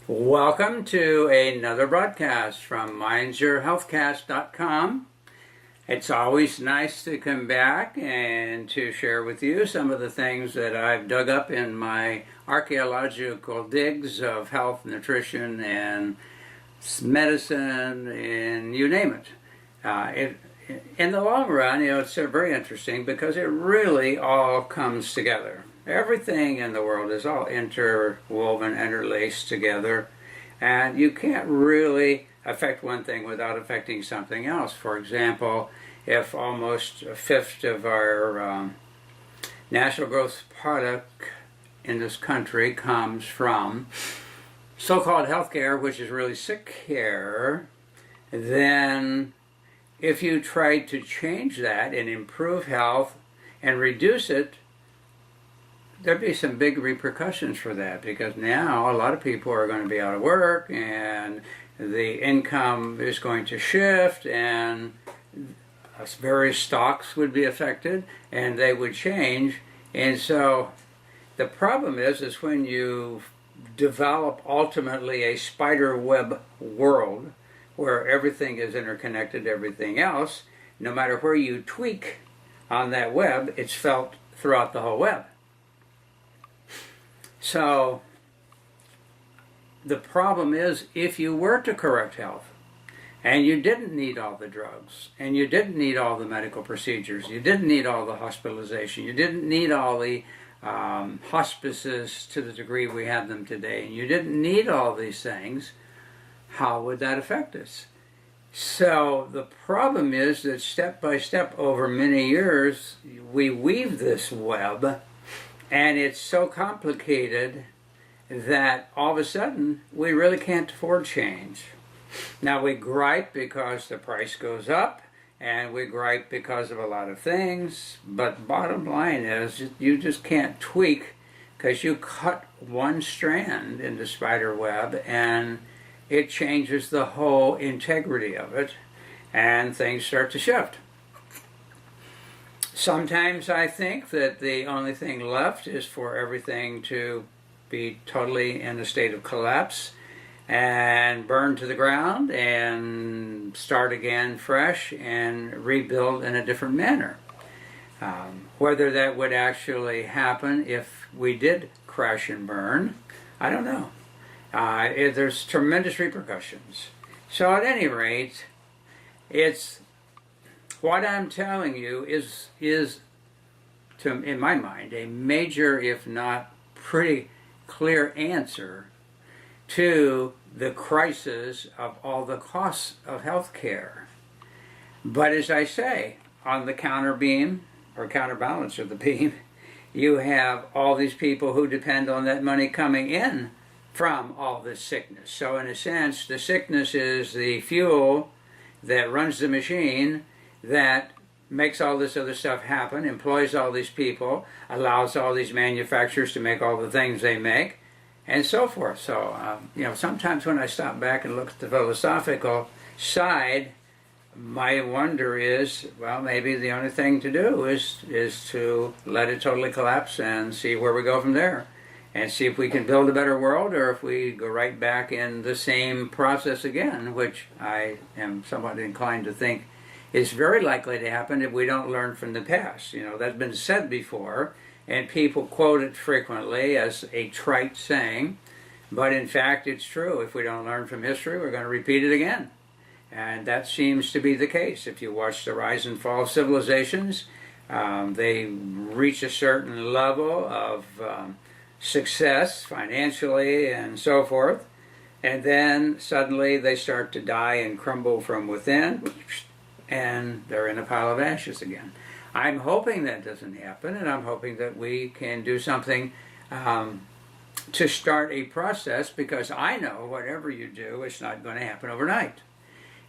Welcome to another broadcast from mindsyourhealthcast.com. It's always nice to come back and to share with you some of the things that I've dug up in my archaeological digs of health, nutrition, and medicine, and you name it. In the long run, it's very interesting because it really all comes together. Everything in the world is all interwoven, interlaced together, and you can't really affect one thing without affecting something else. For example, if almost a fifth of our national growth product in this country comes from so-called healthcare, which is really sick care, then if you try to change that and improve health and reduce it, there'd be some big repercussions for that, because now a lot of people are going to be out of work and the income is going to shift, and various stocks would be affected and they would change. And so the problem is when you develop ultimately a spider web world where everything is interconnected, everything else, no matter where you tweak on that web, it's felt throughout the whole web. So the problem is, if you were to correct health and you didn't need all the drugs and you didn't need all the medical procedures, you didn't need all the hospitalization, you didn't need all the hospices to the degree we have them today, and you didn't need all these things, how would that affect us? So the problem is that step by step over many years we weave this web, and it's so complicated that all of a sudden we really can't afford change. Now we gripe because the price goes up, and we gripe because of a lot of things, but bottom line is you just can't tweak, because you cut one strand in the spider web and it changes the whole integrity of it, and things start to shift. Sometimes I think that the only thing left is for everything to be totally in a state of collapse and burn to the ground and start again fresh and rebuild in a different manner. Whether that would actually happen if we did crash and burn, I don't know. There's tremendous repercussions. So at any rate, it's what I'm telling you is in my mind, a major, if not pretty clear answer to the crisis of all the costs of health care. But as I say, on the counter beam, or counterbalance of the beam, you have all these people who depend on that money coming in from all this sickness. So in a sense, the sickness is the fuel that runs the machine that makes all this other stuff happen, employs all these people, allows all these manufacturers to make all the things they make, and so forth. So, sometimes when I stop back and look at the philosophical side, my wonder is, well, maybe the only thing to do is to let it totally collapse and see where we go from there, and see if we can build a better world, or if we go right back in the same process again, which I am somewhat inclined to think is very likely to happen if we don't learn from the past. That's been said before, and people quote it frequently as a trite saying, but in fact it's true. If we don't learn from history, we're going to repeat it again. And that seems to be the case. If you watch the rise and fall of civilizations, they reach a certain level of success financially and so forth, and then suddenly they start to die and crumble from within, and they're in a pile of ashes again. I'm hoping that doesn't happen, and I'm hoping that we can do something to start a process, because I know whatever you do, it's not going to happen overnight.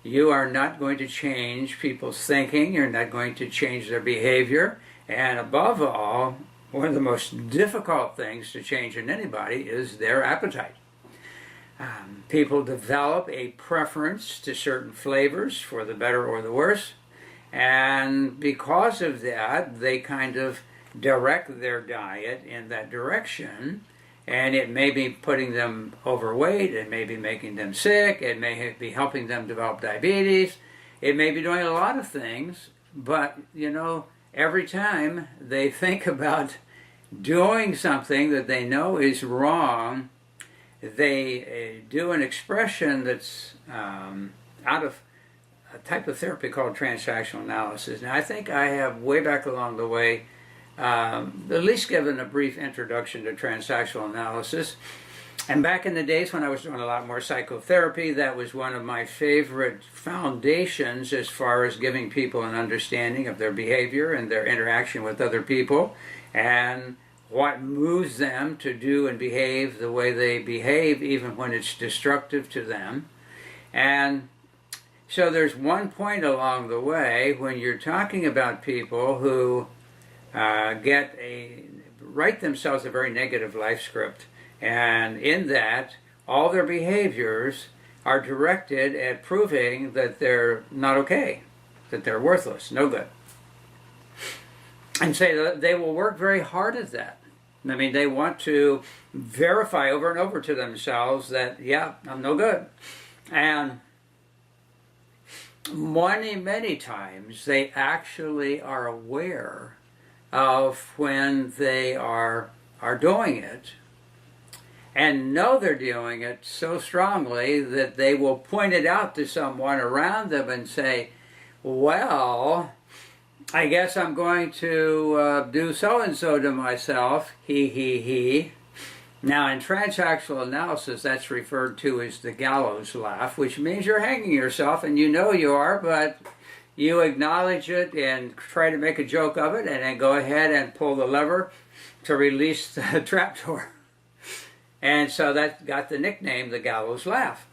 You are not going to change people's thinking, you're not going to change their behavior, and above all, one of the most difficult things to change in anybody is their appetite. People develop a preference to certain flavors, for the better or the worse, and because of that, they kind of direct their diet in that direction, And it may be putting them overweight, it may be making them sick, it may be helping them develop diabetes, it may be doing a lot of things, but you know, every time they think about doing something that they know is wrong, they do an expression that's out of a type of therapy called transactional analysis. Now, I think I have way back along the way at least given a brief introduction to transactional analysis. And back in the days when I was doing a lot more psychotherapy, that was one of my favorite foundations as far as giving people an understanding of their behavior and their interaction with other people and what moves them to do and behave the way they behave, even when it's destructive to them. And so there's one point along the way when you're talking about people who write themselves a very negative life script. And in that, all their behaviors are directed at proving that they're not okay, that they're worthless, no good. And say that they will work very hard at that. I mean, they want to verify over and over to themselves that, yeah, I'm no good. And many times they actually are aware of when they are doing it, and know they're doing it so strongly that they will point it out to someone around them and say, well, I guess I'm going to do so-and-so to myself, he. Now, in transactional analysis, that's referred to as the Gallows Laugh, which means you're hanging yourself, and you know you are, but you acknowledge it and try to make a joke of it, and then go ahead and pull the lever to release the trapdoor. And so that got the nickname, the Gallows Laugh.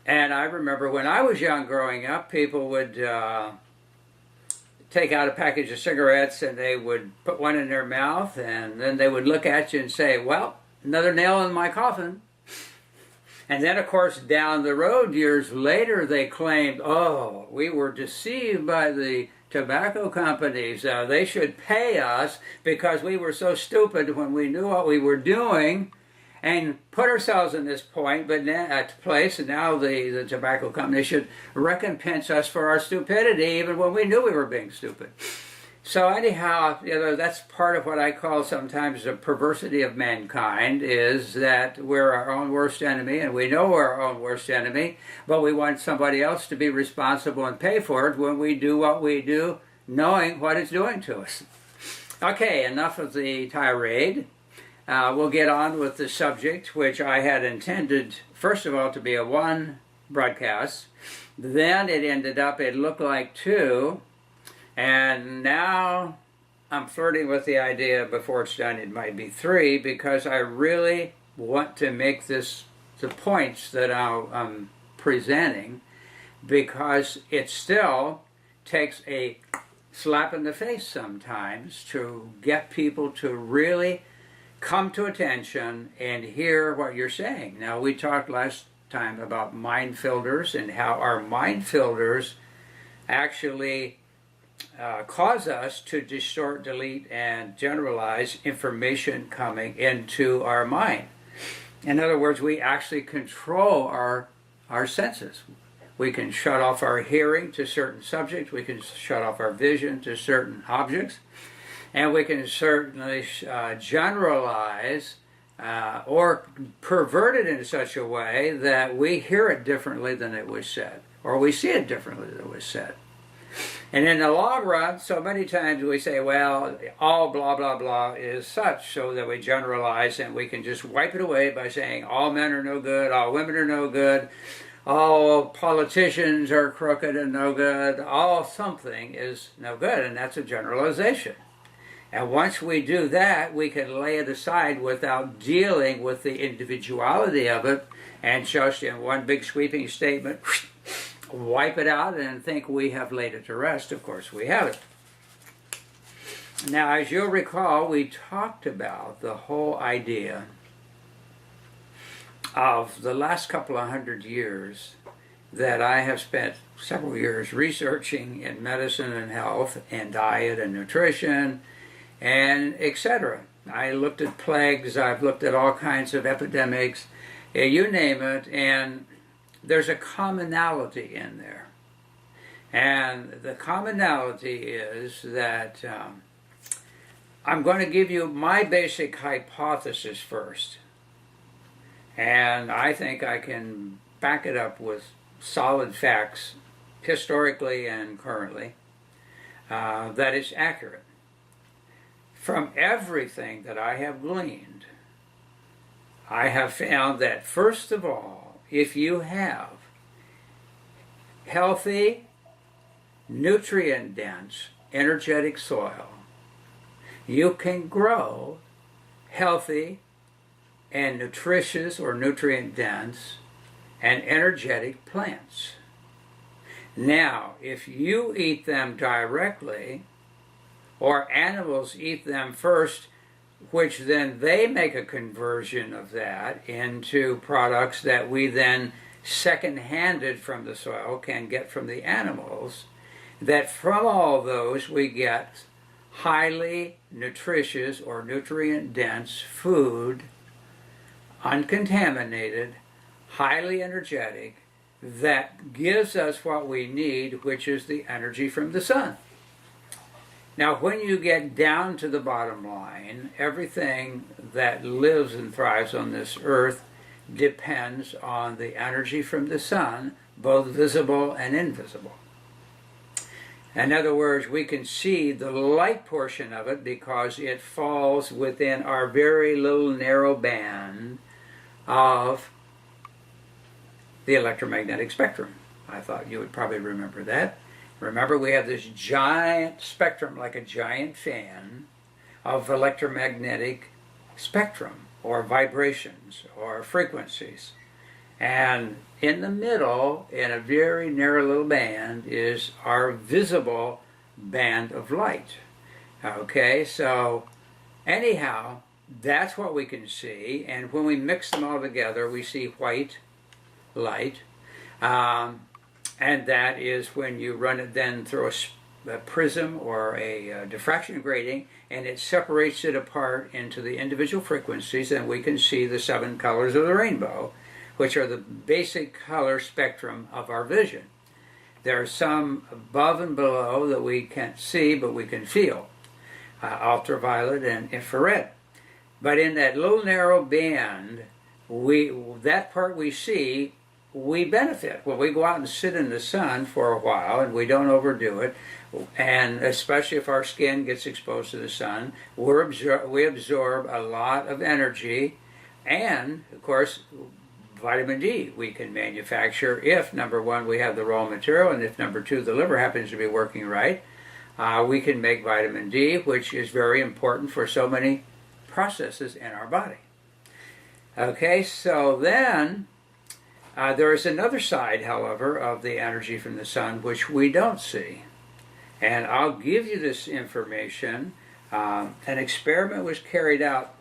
And I remember when I was young growing up, people would take out a package of cigarettes and they would put one in their mouth, and then they would look at you and say, well, another nail in my coffin. And then, of course, down the road, years later, they claimed, oh, we were deceived by the tobacco companies. They should pay us because we were so stupid when we knew what we were doing, and put ourselves in this point, but now, at place, and now the tobacco company should recompense us for our stupidity, even when we knew we were being stupid. So anyhow, you know, that's part of what I call sometimes the perversity of mankind, is that we're our own worst enemy, and we know we're our own worst enemy, but we want somebody else to be responsible and pay for it when we do what we do, knowing what it's doing to us. Okay, enough of the tirade. We'll get on with the subject, which I had intended, first of all, to be a one broadcast. Then it ended up, it looked like two. And now I'm flirting with the idea, before it's done, it might be three, because I really want to make this the points that I'm presenting, because it still takes a slap in the face sometimes to get people to really come to attention and hear what you're saying. Now, we talked last time about mind filters and how our mind filters actually cause us to distort, delete, and generalize information coming into our mind. In other words, we actually control our senses. We can shut off our hearing to certain subjects, we can shut off our vision to certain objects, and we can certainly generalize or pervert it in such a way that we hear it differently than it was said, or we see it differently than it was said. And in the long run, so many times we say, well, all blah, blah, blah is such, so that we generalize and we can just wipe it away by saying all men are no good, all women are no good, all politicians are crooked and no good, all something is no good, and that's a generalization. And once we do that, we can lay it aside without dealing with the individuality of it, and just in one big sweeping statement, wipe it out and think we have laid it to rest. Of course we haven't. Now, as you'll recall, we talked about the whole idea of the last couple of 100 years that I have spent several years researching in medicine and health and diet and nutrition and etc. I looked at plagues, I've looked at all kinds of epidemics, you name it, and there's a commonality in there. And the commonality is that I'm going to give you my basic hypothesis first. And I think I can back it up with solid facts, historically and currently, that it's accurate. From everything that I have gleaned, I have found that, first of all, if you have healthy, nutrient-dense, energetic soil, you can grow healthy and nutritious or nutrient-dense and energetic plants. Now, if you eat them directly, or animals eat them first, which then they make a conversion of that into products that we then second-handed from the soil can get from the animals, that from all those we get highly nutritious or nutrient-dense food, uncontaminated, highly energetic, that gives us what we need, which is the energy from the sun. Now, when you get down to the bottom line, everything that lives and thrives on this earth depends on the energy from the sun, both visible and invisible. In other words, we can see the light portion of it because it falls within our very little narrow band of the electromagnetic spectrum. I thought you would probably remember that. Remember, we have this giant spectrum, like a giant fan, of electromagnetic spectrum, or vibrations, or frequencies. And in the middle, in a very narrow little band, is our visible band of light. Okay, so anyhow, that's what we can see, and when we mix them all together, we see white light. And that is when you run it then through a prism or a diffraction grating, and it separates it apart into the individual frequencies, and we can see the 7 colors of the rainbow, which are the basic color spectrum of our vision. There are some above and below that we can't see, but we can feel, ultraviolet and infrared. But in that little narrow band, that part we see, we benefit. When we go out and sit in the sun for a while, and we don't overdo it, and especially if our skin gets exposed to the sun, we absorb a lot of energy, and, of course, vitamin D we can manufacture if, number one, we have the raw material, and if, number two, the liver happens to be working right, we can make vitamin D, which is very important for so many processes in our body. Okay, so then there is another side, however, of the energy from the sun which we don't see. And I'll give you this information. An experiment was carried out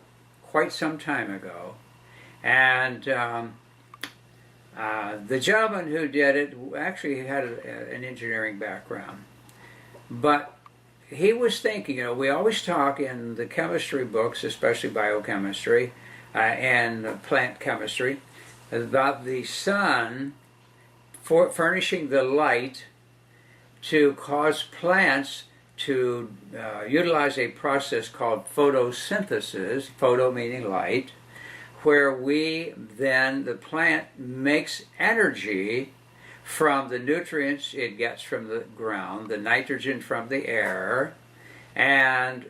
quite some time ago. And the gentleman who did it actually had an engineering background. But he was thinking, we always talk in the chemistry books, especially biochemistry and plant chemistry, about the sun furnishing the light to cause plants to utilize a process called photosynthesis, photo meaning light, where the plant makes energy from the nutrients it gets from the ground, the nitrogen from the air, and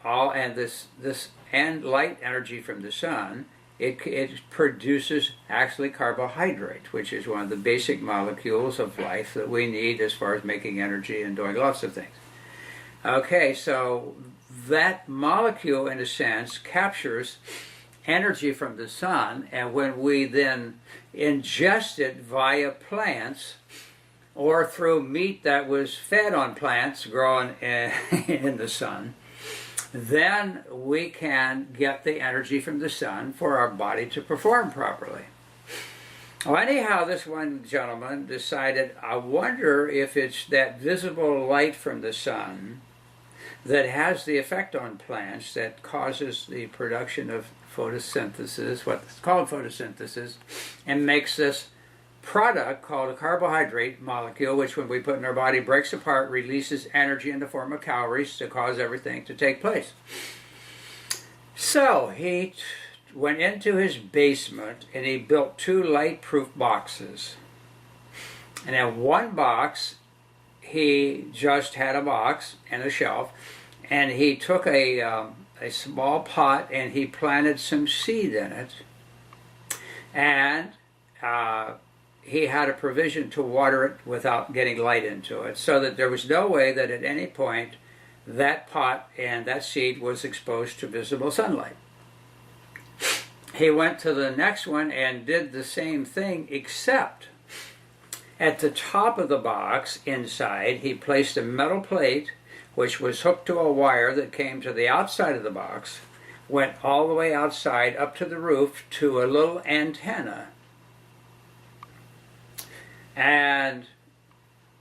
light energy from the sun. It produces actually carbohydrate, which is one of the basic molecules of life that we need as far as making energy and doing lots of things. Okay, so that molecule, in a sense, captures energy from the sun, and when we then ingest it via plants or through meat that was fed on plants grown in the sun, then we can get the energy from the sun for our body to perform properly. Well, anyhow, this one gentleman decided, I wonder if it's that visible light from the sun that has the effect on plants that causes the production of photosynthesis, what's called photosynthesis, and makes this product called a carbohydrate molecule, which when we put in our body breaks apart, releases energy in the form of calories to cause everything to take place. So he went into his basement and he built 2 light-proof boxes. And in one box, he just had a box and a shelf, and he took a small pot and he planted some seed in it, and he had a provision to water it without getting light into it, so that there was no way that at any point that pot and that seed was exposed to visible sunlight. He went to the next one and did the same thing, except at the top of the box inside he placed a metal plate which was hooked to a wire that came to the outside of the box, went all the way outside up to the roof to a little antenna. And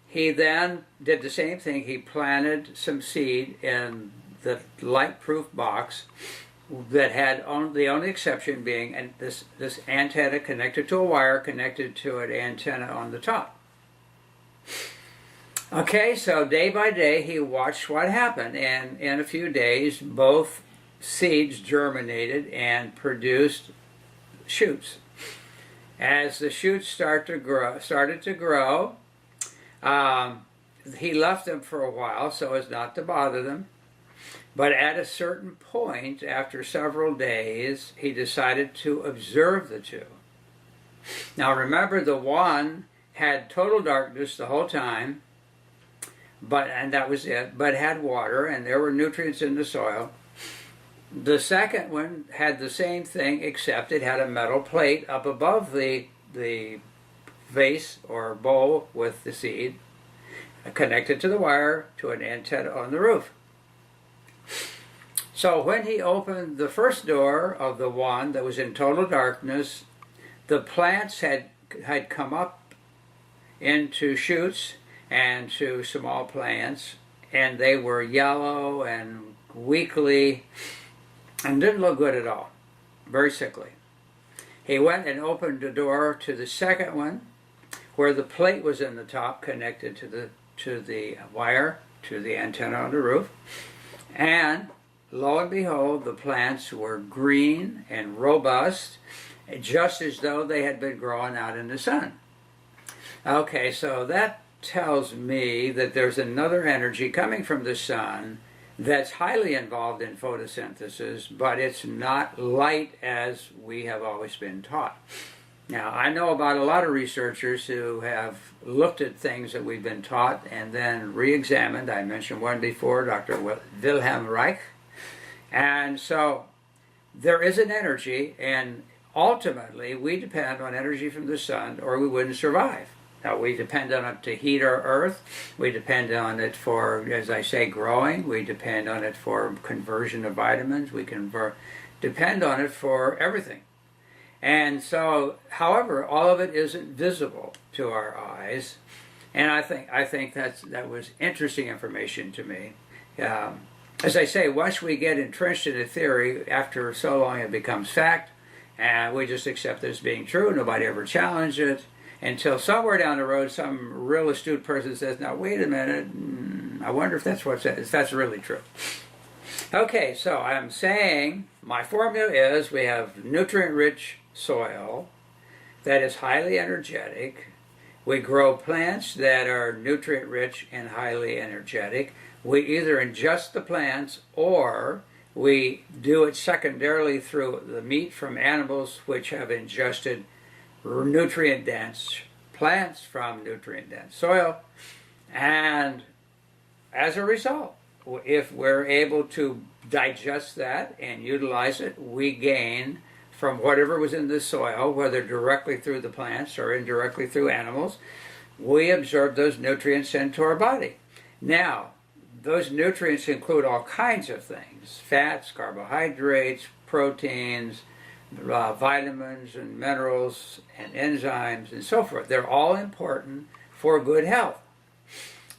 he then did the same thing. He planted some seed in the light-proof box that had the only exception being this antenna connected to a wire connected to an antenna on the top. Okay, so day by day he watched what happened, and in a few days both seeds germinated and produced shoots. As the shoots started to grow, he left them for a while so as not to bother them. But at a certain point, after several days, he decided to observe the 2. Now remember, the one had total darkness the whole time, and that was it, but had water and there were nutrients in the soil. The second one had the same thing, except it had a metal plate up above the vase or bowl with the seed, connected to the wire to an antenna on the roof. So when he opened the first door of the one that was in total darkness, the plants had come up into shoots and to small plants, and they were yellow and weakly and didn't look good at all, very sickly. He went and opened the door to the second one, where the plate was in the top connected to the wire to the antenna on the roof, and lo and behold, the plants were green and robust, just as though they had been growing out in the sun. Okay, so that tells me that there's another energy coming from the sun that's highly involved in photosynthesis, but it's not light as we have always been taught. Now, I know about a lot of researchers who have looked at things that we've been taught and then re-examined. I mentioned one before, Dr. Wilhelm Reich. And so there is an energy, and ultimately we depend on energy from the sun or we wouldn't survive. Now, we depend on it to heat our earth. We depend on it for, as I say, growing. We depend on it for conversion of vitamins. We depend on it for everything. And so, however, all of it isn't visible to our eyes. And I think that was interesting information to me. As I say, once we get entrenched in a theory, after so long it becomes fact, and we just accept it as being true. Nobody ever challenged it. Until somewhere down the road, some real astute person says, now wait a minute, I wonder if that's really true. Okay, so I'm saying my formula is we have nutrient-rich soil that is highly energetic. We grow plants that are nutrient-rich and highly energetic. We either ingest the plants or we do it secondarily through the meat from animals which have ingested nutrient-dense plants from nutrient-dense soil, and as a result, if we're able to digest that and utilize it, we gain from whatever was in the soil, whether directly through the plants or indirectly through animals. We absorb those nutrients into our body. Now, those nutrients include all kinds of things: fats, carbohydrates, proteins, vitamins and minerals and enzymes and so forth. They're all important for good health.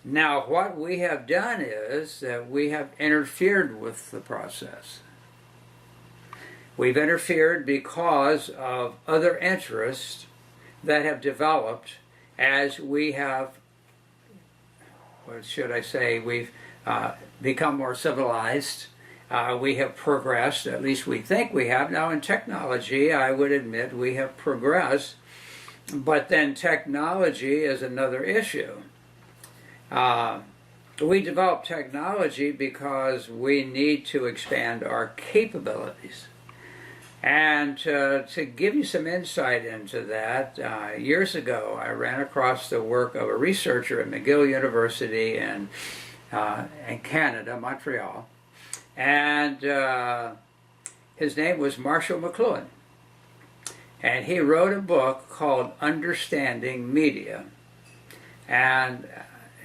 Now, what we have done is that we have interfered with the process. We've interfered because of other interests that have developed as we have, what should I say, we've become more civilized. We have progressed, at least we think we have. Now in technology, I would admit we have progressed, but then technology is another issue. We develop technology because we need to expand our capabilities. And to give you some insight into that, years ago I ran across the work of a researcher at McGill University in Canada, Montreal, and his name was Marshall McLuhan. And he wrote a book called Understanding Media. And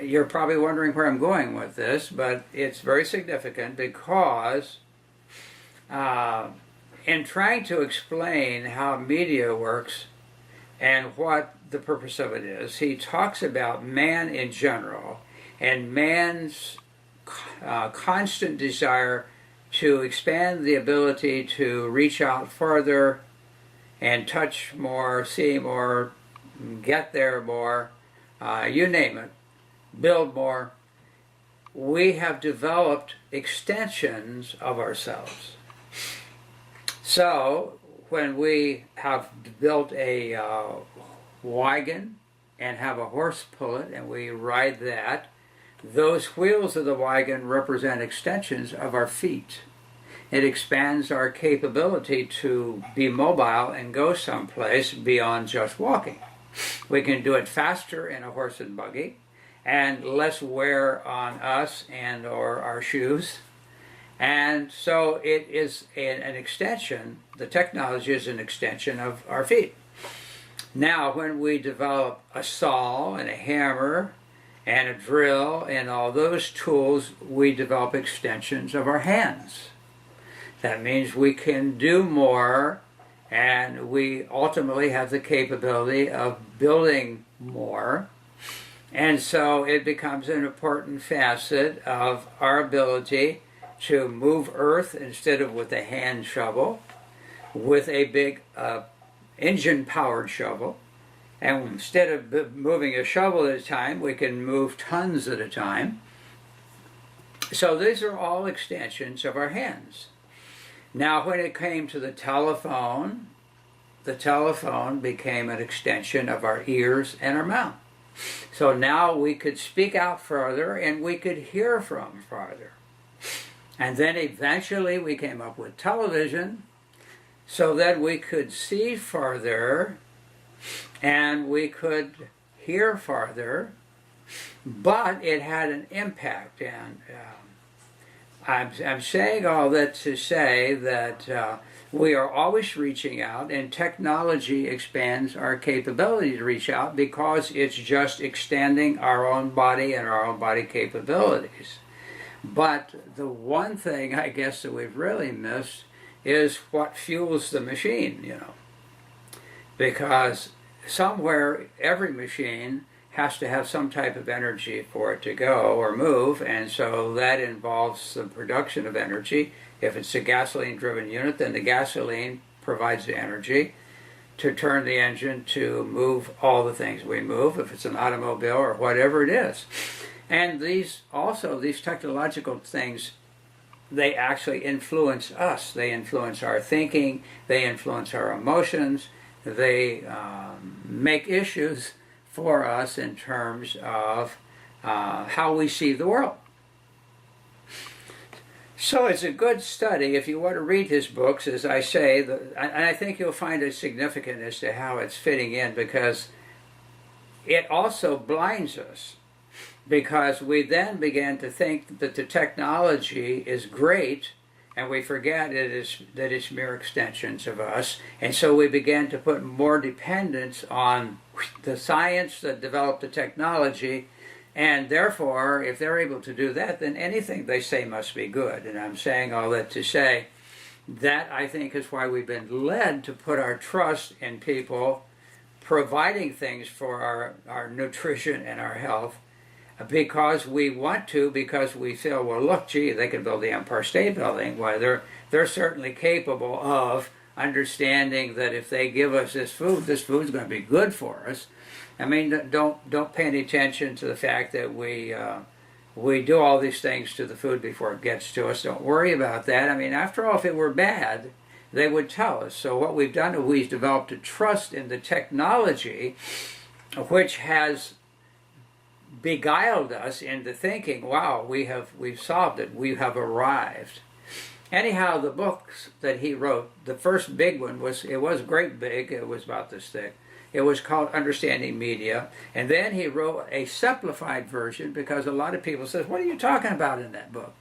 you're probably wondering where I'm going with this, but it's very significant because in trying to explain how media works and what the purpose of it is, he talks about man in general and man's constant desire to expand the ability to reach out further and touch more, see more, get there more, you name it, build more. We have developed extensions of ourselves. So when we have built a wagon and have a horse pull it and we ride that, those wheels of the wagon represent extensions of our feet. It expands our capability to be mobile and go someplace beyond just walking. We can do it faster in a horse and buggy and less wear on us and or our shoes. And so it is an extension, the technology is an extension of our feet. Now when we develop a saw and a hammer and a drill and all those tools, we develop extensions of our hands. That means we can do more, and we ultimately have the capability of building more. And so it becomes an important facet of our ability to move earth instead of with a hand shovel, with a big engine-powered shovel. And instead of moving a shovel at a time, we can move tons at a time. So these are all extensions of our hands. Now when it came to the telephone became an extension of our ears and our mouth. So now we could speak out further and we could hear from farther. And then eventually we came up with television so that we could see farther and we could hear farther, but it had an impact. And I'm saying all that to say that we are always reaching out, and technology expands our capability to reach out because it's just extending our own body and our own body capabilities. But the one thing I guess that we've really missed is what fuels the machine, you know. Because somewhere every machine has to have some type of energy for it to go or move, and so that involves the production of energy. If it's a gasoline-driven unit, then the gasoline provides the energy to turn the engine to move all the things we move, if it's an automobile or whatever it is. And these technological things, they actually influence us. They influence our thinking, they influence our emotions, they make issues for us in terms of how we see the world. So it's a good study if you want to read his books, as I say, and I think you'll find it significant as to how it's fitting in, because it also blinds us. Because we then begin to think that the technology is great, and we forget that it's mere extensions of us, and so we begin to put more dependence on the science that developed the technology, and therefore, if they're able to do that, then anything they say must be good. And I'm saying all that to say that I think is why we've been led to put our trust in people providing things for our nutrition and our health, because we want to, because we feel, well, look, gee, they can build the Empire State Building. Why, they're certainly capable of understanding that if they give us this food's going to be good for us. I mean, don't pay any attention to the fact that we do all these things to the food before it gets to us. Don't worry about that. I mean, after all, if it were bad, they would tell us. So what we've done is we've developed a trust in the technology, which has beguiled us into thinking, wow, we've solved it, we have arrived. Anyhow, the books that he wrote, the first big one was great big, it was about this thick. It was called Understanding Media. And then he wrote a simplified version, because a lot of people said, what are you talking about in that book?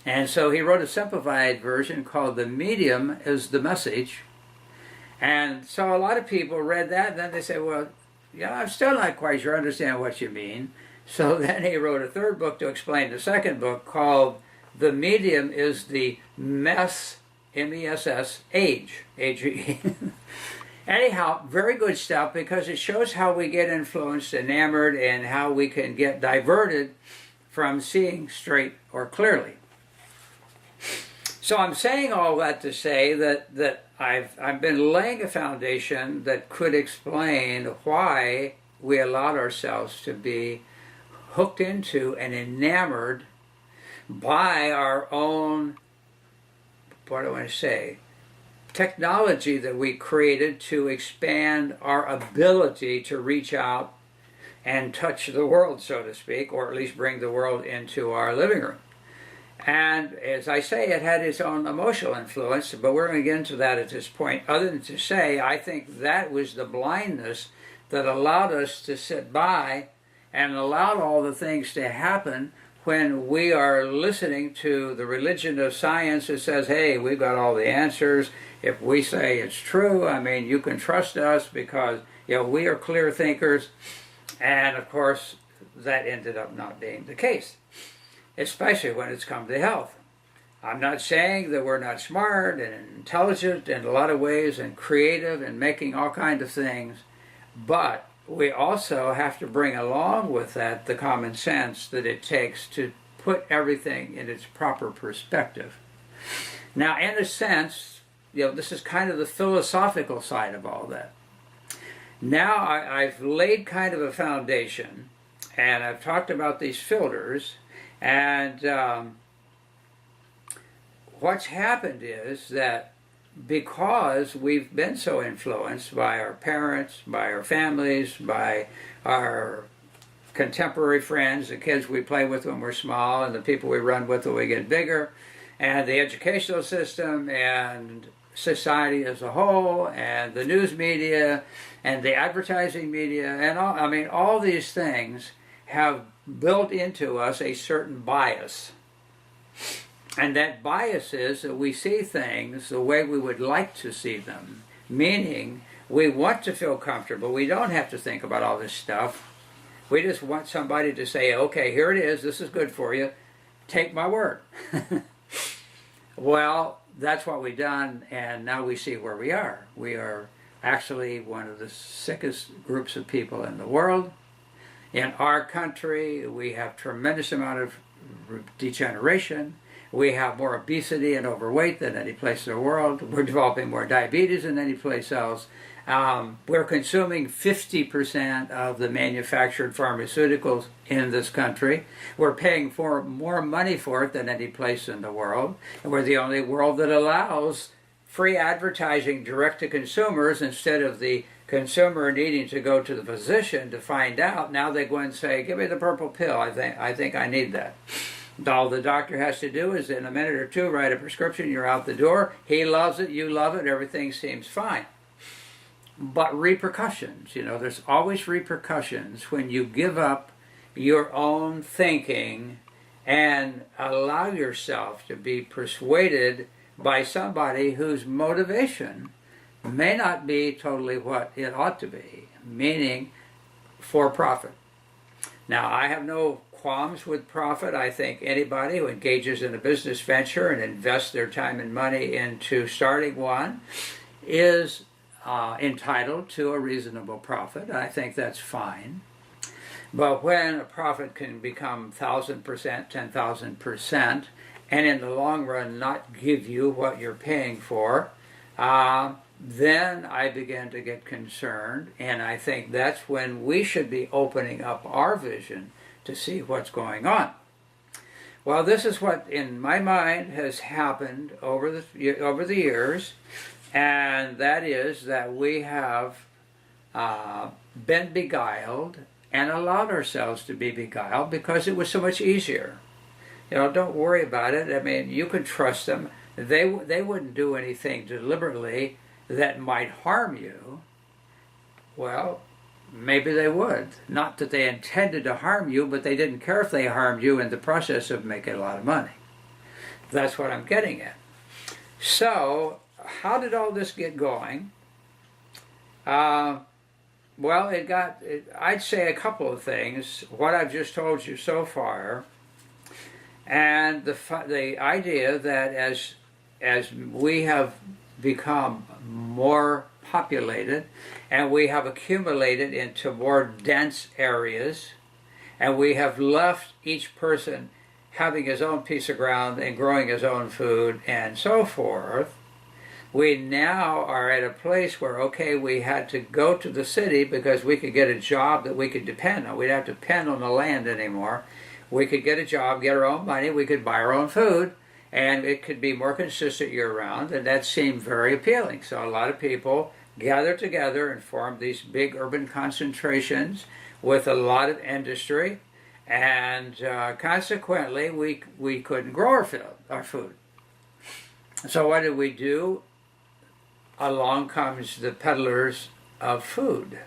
And so he wrote a simplified version called The Medium is the Message. And so a lot of people read that, and then they say, well, yeah, I'm still not quite sure I understand what you mean. So then he wrote a third book to explain the second book called The Medium is the Mess, M-E-S-S, Age, A-G-E. Anyhow, very good stuff, because it shows how we get influenced, enamored, and how we can get diverted from seeing straight or clearly. So I'm saying all that to say that I've been laying a foundation that could explain why we allowed ourselves to be hooked into and enamored by our own, what do I want to say, technology that we created to expand our ability to reach out and touch the world, so to speak, or at least bring the world into our living room. And as I say, it had its own emotional influence, but we're going to get into that at this point. Other than to say, I think that was the blindness that allowed us to sit by and allowed all the things to happen when we are listening to the religion of science that says, hey, we've got all the answers. If we say it's true, I mean, you can trust us because, we are clear thinkers. And of course, that ended up not being the case, especially when it's come to health. I'm not saying that we're not smart and intelligent in a lot of ways and creative and making all kinds of things, but we also have to bring along with that the common sense that it takes to put everything in its proper perspective. Now, in a sense, this is kind of the philosophical side of all that. Now I've laid kind of a foundation, and I've talked about these filters, and what's happened is that because we've been so influenced by our parents, by our families, by our contemporary friends, the kids we play with when we're small, and the people we run with when we get bigger, and the educational system, and society as a whole, and the news media, and the advertising media, and all these things have built into us a certain bias. And that bias is that we see things the way we would like to see them, meaning we want to feel comfortable. We don't have to think about all this stuff. We just want somebody to say, okay, here it is, this is good for you, take my word. Well, that's what we've done, and now we see where we are. We are actually one of the sickest groups of people in the world. In our country, we have tremendous amount of degeneration. We have more obesity and overweight than any place in the world. We're developing more diabetes than any place else. We're consuming 50% of the manufactured pharmaceuticals in this country. We're paying for more money for it than any place in the world. And we're the only world that allows free advertising direct to consumers instead of the consumer needing to go to the physician to find out. Now they go and say, give me the purple pill. I think I need that. All the doctor has to do is in a minute or two write a prescription, you're out the door. He loves it, you love it, everything seems fine. But repercussions, there's always repercussions when you give up your own thinking and allow yourself to be persuaded by somebody whose motivation may not be totally what it ought to be, meaning for profit. Now, I have no qualms with profit. I think anybody who engages in a business venture and invests their time and money into starting one is entitled to a reasonable profit. I think that's fine. But when a profit can become 1,000%, 10,000%, and in the long run not give you what you're paying for, then I begin to get concerned, and I think that's when we should be opening up our vision to see what's going on. Well, this is what, in my mind, has happened over the years, and that is that we have been beguiled and allowed ourselves to be beguiled because it was so much easier. You know, don't worry about it. I mean, you can trust them. They wouldn't do anything deliberately that might harm you. Well, maybe they would. Not that they intended to harm you, but they didn't care if they harmed you in the process of making a lot of money. That's what I'm getting at. So, how did all this get going? Well, I'd say a couple of things. What I've just told you so far, and the idea that as we have become more populated and we have accumulated into more dense areas, and we have left each person having his own piece of ground and growing his own food and so forth, we now are at a place where, okay, we had to go to the city because we could get a job that we could depend on. We'd have to depend on the land anymore. We could get a job, get our own money, we could buy our own food, and it could be more consistent year-round, and that seemed very appealing. So a lot of people gathered together and formed these big urban concentrations with a lot of industry, and consequently we couldn't grow our food. So what did we do? Along comes the peddlers of food,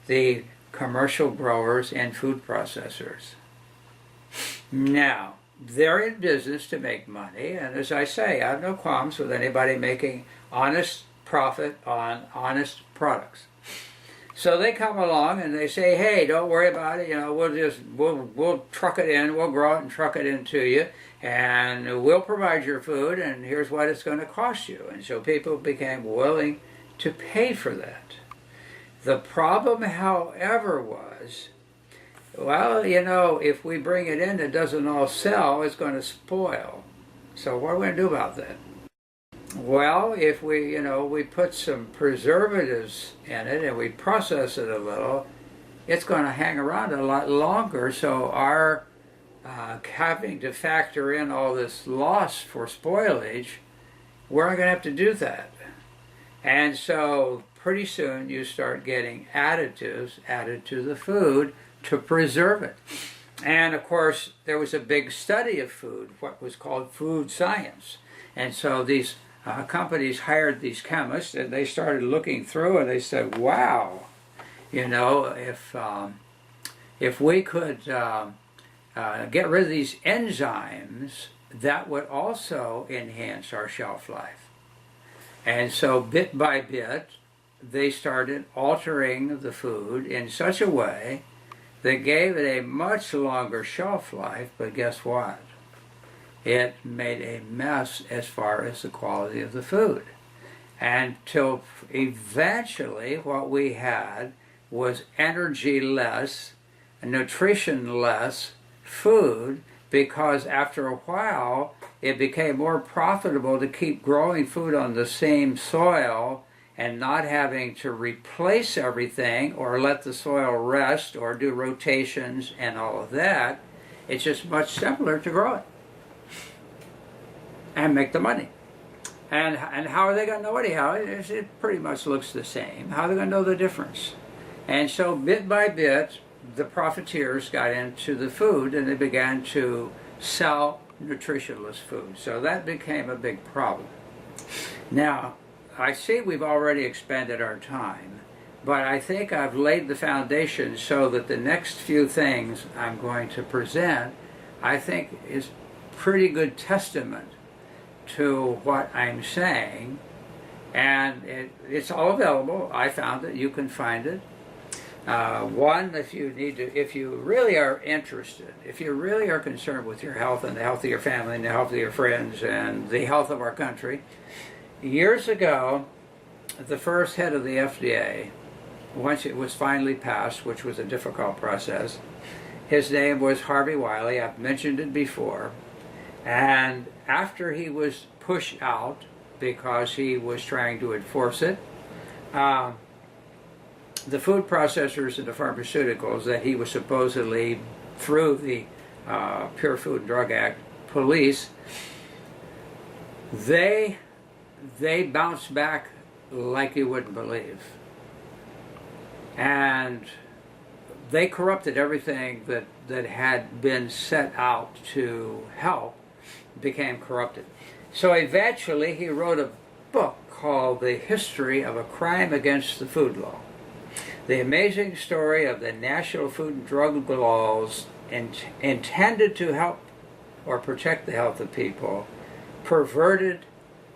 the commercial growers and food processors. Now, they're in business to make money, and as I say, I have no qualms with anybody making honest profit on honest products. So they come along and they say, hey, don't worry about it, you know, we'll truck it in, we'll grow it and truck it into you, and we'll provide your food, and here's what it's going to cost you. And so people became willing to pay for that. The problem, however, was, well, you know, if we bring it in, it doesn't all sell, it's going to spoil. So what are we going to do about that? Well, if we put some preservatives in it and we process it a little, it's going to hang around a lot longer. So our having to factor in all this loss for spoilage, we're not going to have to do that. And so pretty soon you start getting additives added to the food to preserve it. And of course, there was a big study of food, what was called food science. And so these companies hired these chemists, and they started looking through, and they said, wow, you know, if we could get rid of these enzymes, that would also enhance our shelf life. And so bit by bit, they started altering the food in such a way that gave it a much longer shelf life, but guess what? It made a mess as far as the quality of the food. Until eventually what we had was energy-less, nutrition-less food, because after a while it became more profitable to keep growing food on the same soil and not having to replace everything or let the soil rest or do rotations and all of that. It's just much simpler to grow it and make the money. And how are they going to know anyhow? It pretty much looks the same. How are they going to know the difference? And so bit by bit, the profiteers got into the food and they began to sell nutritionless food. So that became a big problem. Now, I see we've already expended our time, but I think I've laid the foundation so that the next few things I'm going to present, I think, is pretty good testament to what I'm saying, and it's all available. I found it. You can find it. One, if you really are interested, if you really are concerned with your health and the health of your family and the health of your friends and the health of our country, years ago, the first head of the FDA once it was finally passed, which was a difficult process. His name was Harvey Wiley. I've mentioned it before. And after he was pushed out because he was trying to enforce it, the food processors and the pharmaceuticals that he was supposedly, through the Pure Food and Drug Act police, they bounced back like you wouldn't believe. And they corrupted everything that had been set out to help, became corrupted. So eventually he wrote a book called The History of a Crime Against the Food Law. The amazing story of the national food and drug laws intended to help or protect the health of people, perverted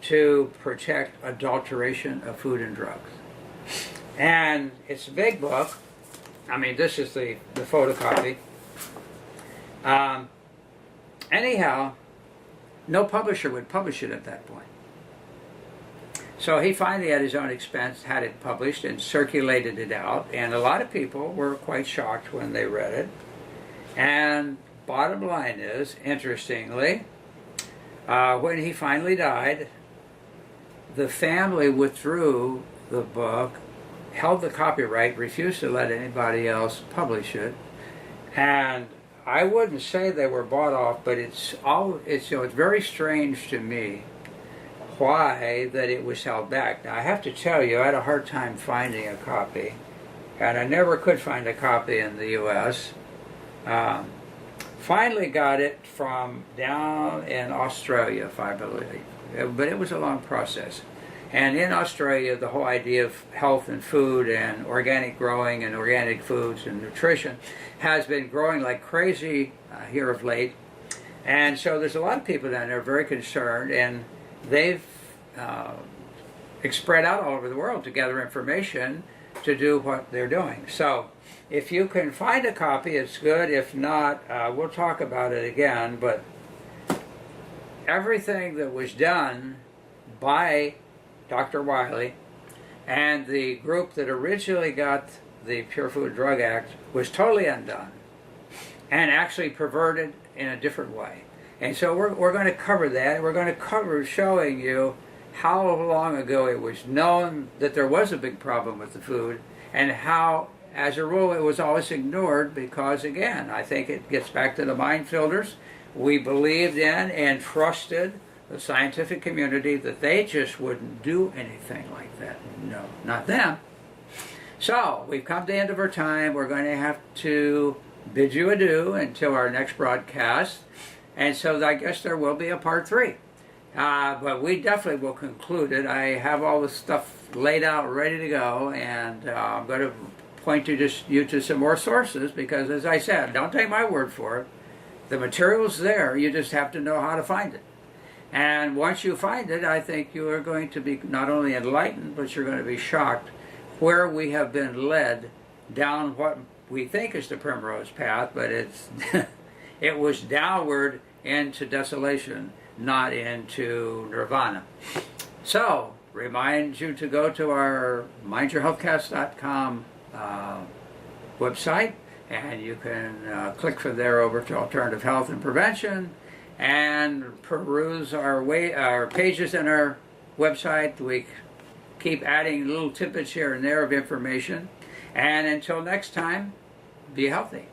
to protect adulteration of food and drugs. And it's a big book. I mean, this is the photocopy. Anyhow, no publisher would publish it at that point. So he finally, at his own expense, had it published and circulated it out. And a lot of people were quite shocked when they read it. And bottom line is, interestingly, when he finally died, the family withdrew the book, held the copyright, refused to let anybody else publish it. And I wouldn't say they were bought off, but it's very strange to me why that it was held back. Now I have to tell you, I had a hard time finding a copy, and I never could find a copy in the U.S. Finally got it from down in Australia, if I believe, but it was a long process. And in Australia, the whole idea of health and food and organic growing and organic foods and nutrition has been growing like crazy here of late. And so there's a lot of people down there very concerned, and they've spread out all over the world to gather information to do what they're doing. So if you can find a copy, it's good. If not, we'll talk about it again. But everything that was done by Dr. Wiley and the group that originally got the Pure Food Drug Act was totally undone and actually perverted in a different way. And so we're going to cover that. We're going to cover showing you how long ago it was known that there was a big problem with the food, and how, as a rule, it was always ignored because, again, I think it gets back to the mind filters. We believed in and trusted the scientific community that they just wouldn't do anything like that. No, not them. So, we've come to the end of our time. We're going to have to bid you adieu until our next broadcast. And so I guess there will be a part 3. But we definitely will conclude it. I have all the stuff laid out, ready to go, and I'm going to point you to some more sources because, as I said, don't take my word for it. The material's there. You just have to know how to find it. And once you find it, I think you are going to be not only enlightened, but you're going to be shocked where we have been led down what we think is the primrose path, but it's it was downward into desolation, not into nirvana. So, remind you to go to our mindyourhealthcast.com website, and you can click from there over to alternative health and prevention, and peruse our pages in our website. We keep adding little tidbits here and there of information. And until next time, be healthy.